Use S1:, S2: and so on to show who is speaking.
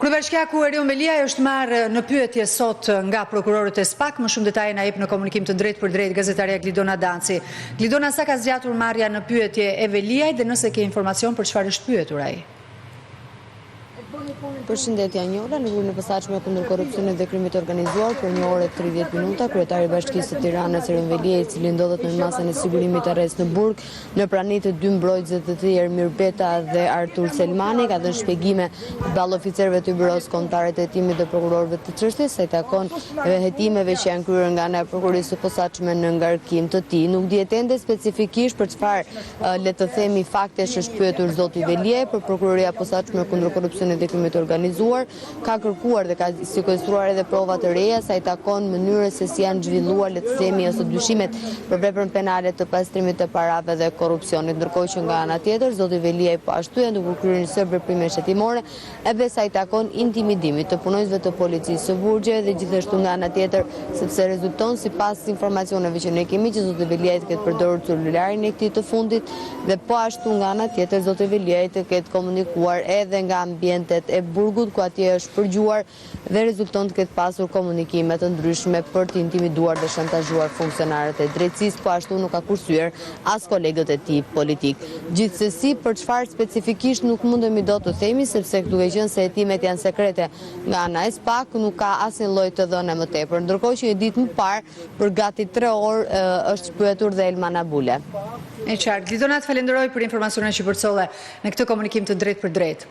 S1: Kryebashkiaku Erion Belia është marrë në pyetje sot nga prokurorët e SPAK. Më shumë detaje na jep në komunikim të drejtë për drejtë gazetaria Glidona Danci. Glidona, sa ka zgjatur marrja në pyetje e Veliaj dhe nëse ke informacion për çfarë është pyetur ai?
S2: Përshëndetje Anjola, në grupin e posaçme kundër korrupsionit dhe krimit të organizuar për 1 orë e 30 minuta, kryetari i Bashkisë së Tiranës Erion Belia, i cili ndodhet në masën e sigurimit të arrest në Burg, në praninë të dy mbrojtësve të tjerë Ermir Beta dhe Artur Selmani, ka dhënë shpjegime ballë oficerëve të Byros Kombëtare të Hetimit dhe prokurorëve të çështjes, sa i takon hetimeve që janë kryer nga ana e prokurorisë së posaçme në ngarkim të tij. Nuk dihet ende specifikisht për çfarë le të themi faktesh është pyetur zoti Belia, për prokuroria posaçme kundër korrupsionit dhe krimit të organizuar ka kërkuar dhe ka sekuestruar edhe prova të reja sa i takon mënyrës se si janë zhvilluar, le të themi, ose dyshimet për veprën penale të pastrimit të parave dhe korrupsionit, ndërkohë që nga ana tjetër zoti Velia po ashtu janë duke kryer një sër veprime shëtimore edhe sa i takon intimidimit të punonjësve të policisë së Burgjeve dhe gjithashtu nga ana tjetër sepse rezulton sipas informacioneve që ne kemi që zoti Velia të ketë përdorur celularin e këtij të fundit dhe po ashtu nga ana tjetër zoti Velia të ketë komunikuar edhe nga ambientet e Burgut ku atje është përgjuar dhe rezulton të ketë pasur komunikime të ndryshme për të intimiduar dhe shantazhuar funksionarët e drejtësisë, po ashtu nuk ka kursyer as kolegët e tij politik. Gjithsesi, për çfarë specifikisht nuk mundemi dot të themi sepse duke qenë se hetimet janë sekrete nga ana e SPAK, nuk ka asnjë lloj të dhënë më tepër. Ndërkohë që një ditë më parë, për gati 3 orë është pyetur dhe Elman Abule.
S1: E qartë, Glidona, të falenderoj për informacionet që përcolle në këtë komunikim të drejtë për drejtë.